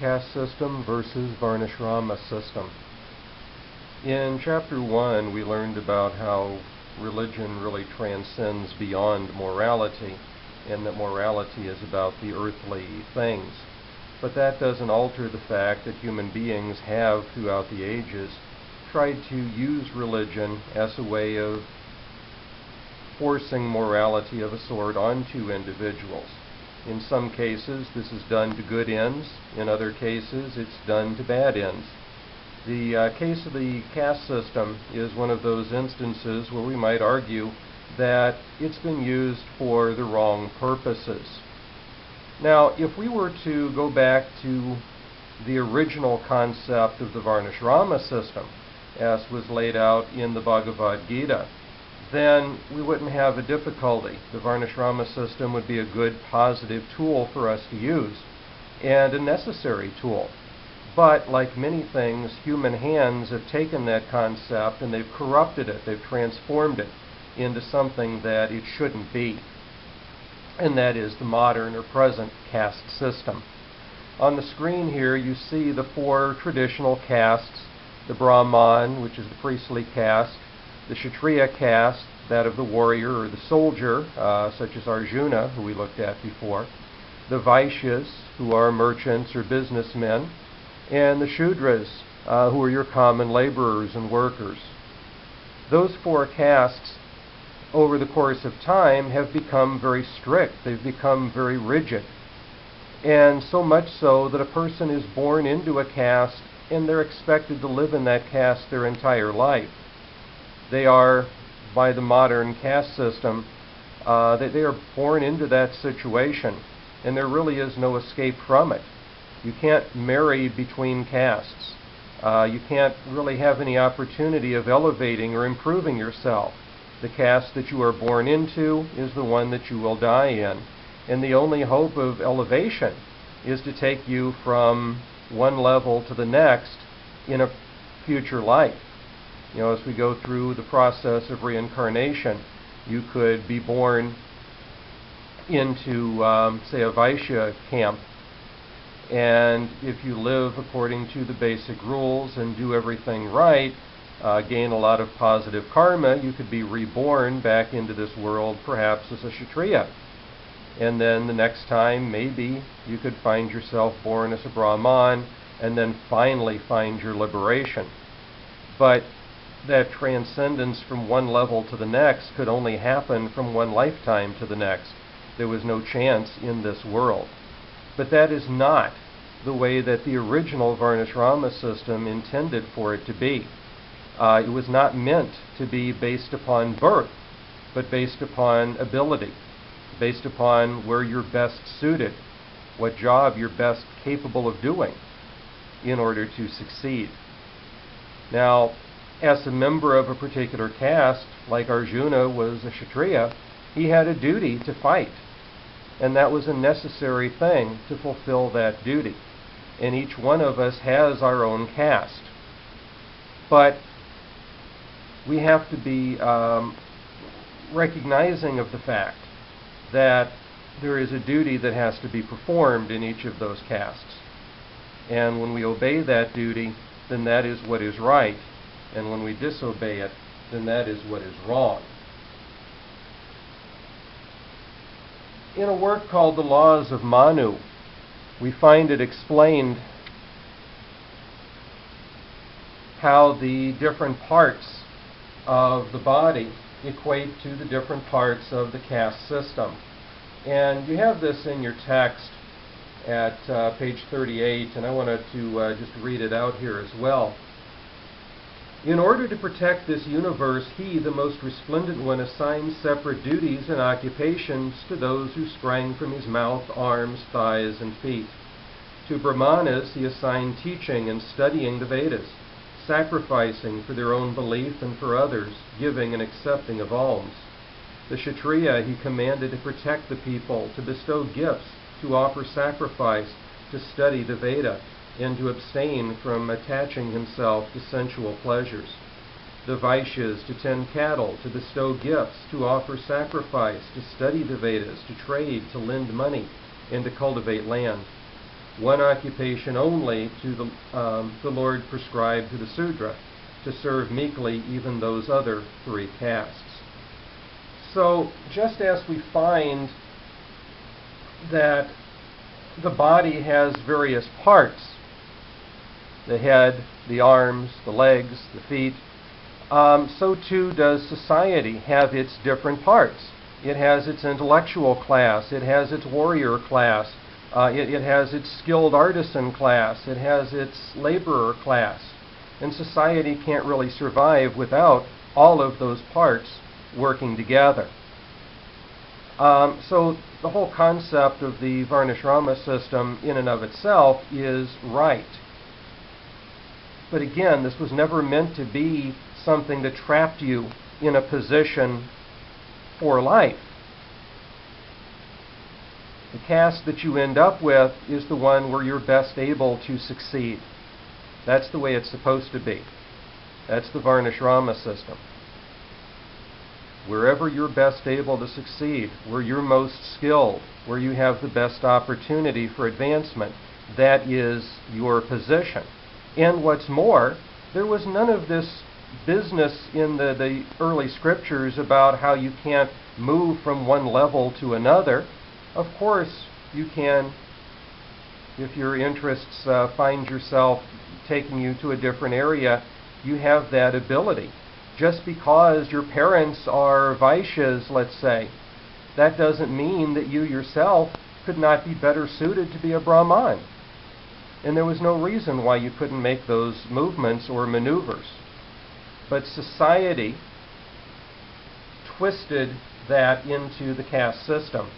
caste system versus Varnasrama system. In Chapter 1, we learned about how religion really transcends beyond morality, and that morality is about the earthly things. But that doesn't alter the fact that human beings have, throughout the ages, tried to use religion as a way of forcing morality of a sort onto individuals. In some cases, this is done to good ends. In other cases, it's done to bad ends. The case of the caste system is one of those instances where we might argue that it's been used for the wrong purposes. Now, if we were to go back to the original concept of the Varnasrama system, as was laid out in the Bhagavad Gita, then we wouldn't have a difficulty. The Varnasrama system would be a good, positive tool for us to use, and a necessary tool. But, like many things, human hands have taken that concept and they've corrupted it, they've transformed it into something that it shouldn't be. And that is the modern or present caste system. On the screen here you see the four traditional castes: the Brahman, which is the priestly caste; the Kshatriya caste, that of the warrior or the soldier, such as Arjuna, who we looked at before; the Vaishyas, who are merchants or businessmen; and the Shudras, who are your common laborers and workers. Those four castes, over the course of time, have become very strict. They've become very rigid. And so much so that a person is born into a caste and they're expected to live in that caste their entire life. They are, by the modern caste system, they are born into that situation, and there really is no escape from it. You can't marry between castes. You can't really have any opportunity of elevating or improving yourself. The caste that you are born into is the one that you will die in. And the only hope of elevation is to take you from one level to the next in a future life. You know, as we go through the process of reincarnation, you could be born into, say, a Vaishya camp, and if you live according to the basic rules and do everything right, gain a lot of positive karma, you could be reborn back into this world perhaps as a Kshatriya. And then the next time, maybe, you could find yourself born as a Brahman, and then finally find your liberation. But that transcendence from one level to the next could only happen from one lifetime to the next. There was no chance in this world. But that is not the way that the original Varnasrama system intended for it to be. It was not meant to be based upon birth, but based upon ability, based upon where you're best suited, what job you're best capable of doing in order to succeed. Now, as a member of a particular caste, like Arjuna was a Kshatriya, he had a duty to fight. And that was a necessary thing to fulfill that duty. And each one of us has our own caste. But we have to be recognizing of the fact that there is a duty that has to be performed in each of those castes. And when we obey that duty, then that is what is right. And when we disobey it, then that is what is wrong. In a work called The Laws of Manu, we find it explained how the different parts of the body equate to the different parts of the caste system. And you have this in your text at page 38, and I wanted to just read it out here as well. In order to protect this universe, he, the most resplendent one, assigns separate duties and occupations to those who sprang from his mouth, arms, thighs, and feet. To Brahmanas he assigned teaching and studying the Vedas, sacrificing for their own belief and for others, giving and accepting of alms. The Kshatriya he commanded to protect the people, to bestow gifts, to offer sacrifice, to study the Veda, and to abstain from attaching himself to sensual pleasures. The Vaishyas to tend cattle, to bestow gifts, to offer sacrifice, to study the Vedas, to trade, to lend money, and to cultivate land. one occupation only to the Lord prescribed to the Sudra, to serve meekly even those other three castes. So just as we find that the body has various parts, the head, the arms, the legs, the feet, so too does society have its different parts. It has its intellectual class, it has its warrior class, it has its skilled artisan class, it has its laborer class. And society can't really survive without all of those parts working together. So the whole concept of the Varnasrama system in and of itself is right. But again, this was never meant to be something that trapped you in a position for life. The caste that you end up with is the one where you're best able to succeed. That's the way it's supposed to be. That's the Varnasrama system. Wherever you're best able to succeed, where you're most skilled, where you have the best opportunity for advancement, that is your position. And what's more, there was none of this business in the early scriptures about how you can't move from one level to another. Of course, you can, if your interests find yourself taking you to a different area, you have that ability. Just because your parents are Vaishyas, let's say, that doesn't mean that you yourself could not be better suited to be a Brahman. And there was no reason why you couldn't make those movements or maneuvers. But society twisted that into the caste system,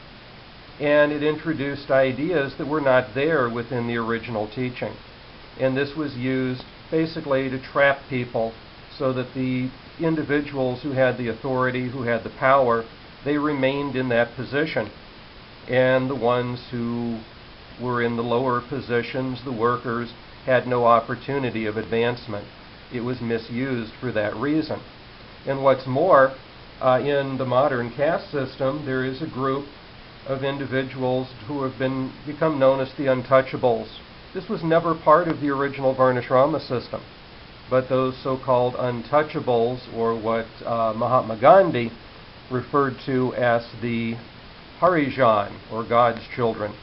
and it introduced ideas that were not there within the original teaching. And this was used basically to trap people so that the individuals who had the authority, who had the power, they remained in that position. And the ones who were in the lower positions, the workers, had no opportunity of advancement. It was misused for that reason. And what's more, in the modern caste system, there is a group of individuals who have become known as the untouchables. This was never part of the original Varnasrama system. But those so-called untouchables, or what Mahatma Gandhi referred to as the Harijan, or God's children,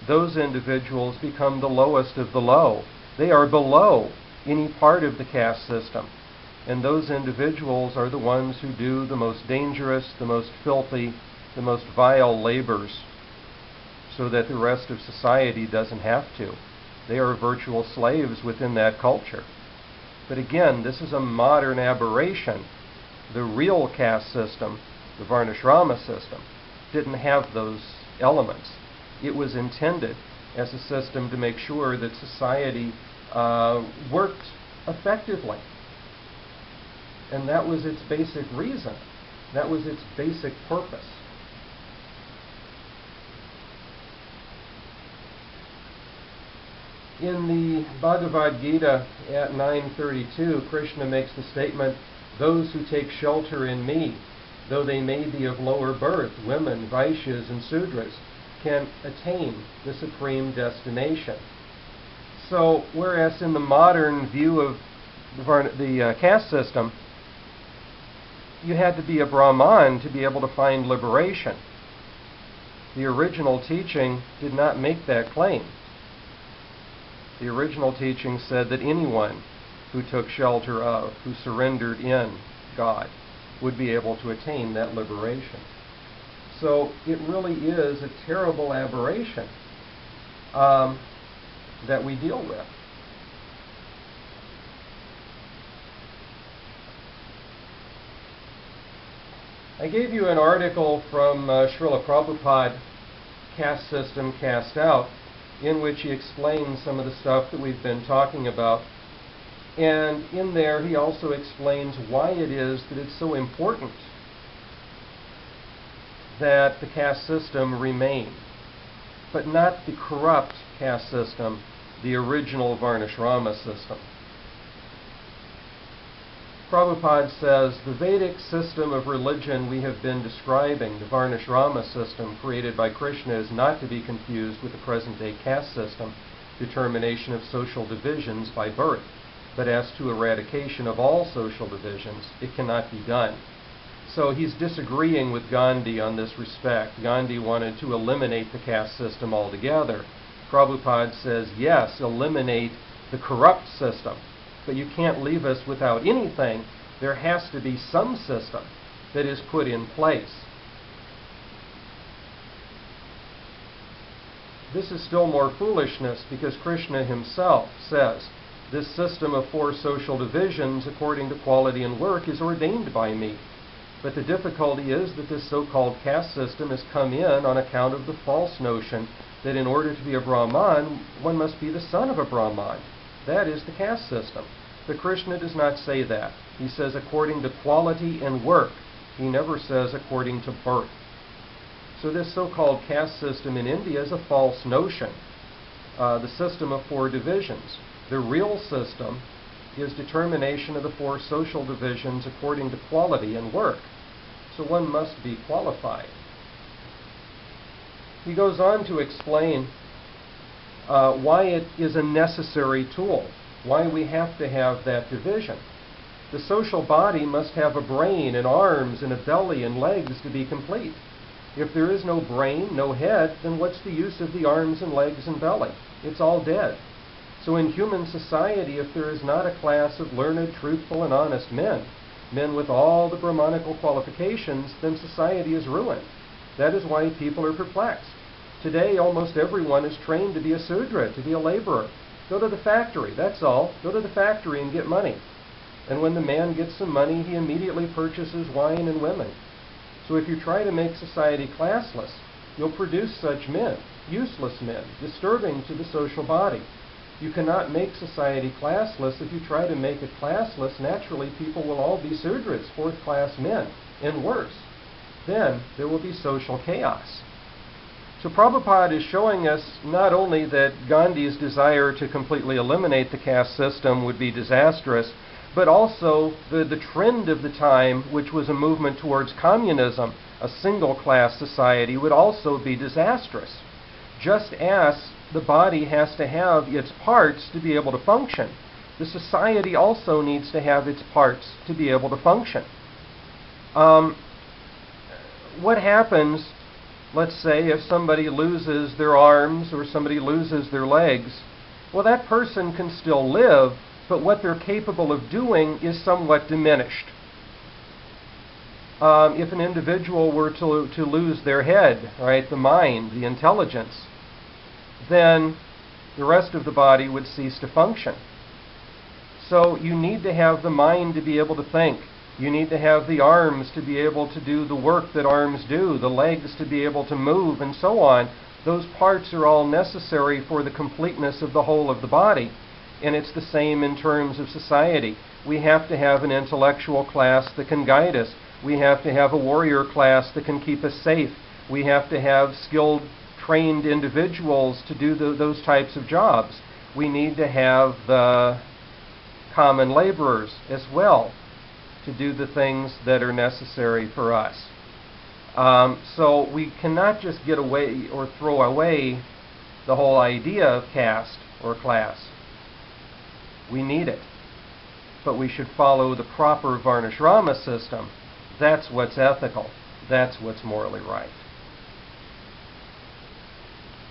those individuals become the lowest of the low. They are below any part of the caste system. And those individuals are the ones who do the most dangerous, the most filthy, the most vile labors, so that the rest of society doesn't have to. They are virtual slaves within that culture. But again, this is a modern aberration. The real caste system, the Varnasrama system, didn't have those elements. It was intended as a system to make sure that society worked effectively. And that was its basic reason. That was its basic purpose. In the Bhagavad Gita at 9:32, Krishna makes the statement, "Those who take shelter in me, though they may be of lower birth, women, Vaishyas, and Sudras, can attain the supreme destination." So, whereas in the modern view of the caste system, you had to be a Brahman to be able to find liberation, the original teaching did not make that claim. The original teaching said that anyone who took shelter of, who surrendered in God, would be able to attain that liberation. So it really is a terrible aberration that we deal with. I gave you an article from Srila Prabhupada, Caste System, Caste Out, in which he explains some of the stuff that we've been talking about. And in there he also explains why it is that it's so important that the caste system remain, but not the corrupt caste system, the original Varnasrama system. Prabhupada says, the Vedic system of religion we have been describing, the Varnasrama system created by Krishna, is not to be confused with the present-day caste system, determination of social divisions by birth. But as to eradication of all social divisions, it cannot be done. So he's disagreeing with Gandhi on this respect. Gandhi wanted to eliminate the caste system altogether. Prabhupada says, yes, eliminate the corrupt system, but you can't leave us without anything. There has to be some system that is put in place. This is still more foolishness, because Krishna himself says, this system of 4 social divisions according to quality and work is ordained by me. But the difficulty is that this so-called caste system has come in on account of the false notion that in order to be a Brahman, one must be the son of a Brahman. That is the caste system. But Krishna does not say that. He says according to quality and work. He never says according to birth. So this so-called caste system in India is a false notion. The system of 4 divisions. The real system is determination of the 4 social divisions according to quality and work. So one must be qualified. He goes on to explain why it is a necessary tool, why we have to have that division. The social body must have a brain and arms and a belly and legs to be complete. If there is no brain, no head, then what's the use of the arms and legs and belly? It's all dead. So in human society, if there is not a class of learned, truthful, and honest men, men with all the Brahmanical qualifications, then society is ruined. That is why people are perplexed. Today, almost everyone is trained to be a Sudra, to be a laborer. Go to the factory, that's all. Go to the factory and get money. And when the man gets some money, he immediately purchases wine and women. So if you try to make society classless, you'll produce such men, useless men, disturbing to the social body. You cannot make society classless. If you try to make it classless, naturally people will all be Sudras, 4th-class men, and worse. Then there will be social chaos. So Prabhupada is showing us not only that Gandhi's desire to completely eliminate the caste system would be disastrous, but also the trend of the time, which was a movement towards communism, a single-class society, would also be disastrous. Just as the body has to have its parts to be able to function, the society also needs to have its parts to be able to function. What happens, let's say, if somebody loses their arms or somebody loses their legs? Well, that person can still live, but what they're capable of doing is somewhat diminished. If an individual were to lose their head, right, the mind, the intelligence, then the rest of the body would cease to function. So you need to have the mind to be able to think. You need to have the arms to be able to do the work that arms do, the legs to be able to move, and so on. Those parts are all necessary for the completeness of the whole of the body. And it's the same in terms of society. We have to have an intellectual class that can guide us. We have to have a warrior class that can keep us safe. We have to have skilled, trained individuals to do those types of jobs. We need to have the common laborers as well to do the things that are necessary for us. So we cannot just get away or throw away the whole idea of caste or class. We need it. But we should follow the proper Varnasrama system. That's what's ethical. That's what's morally right.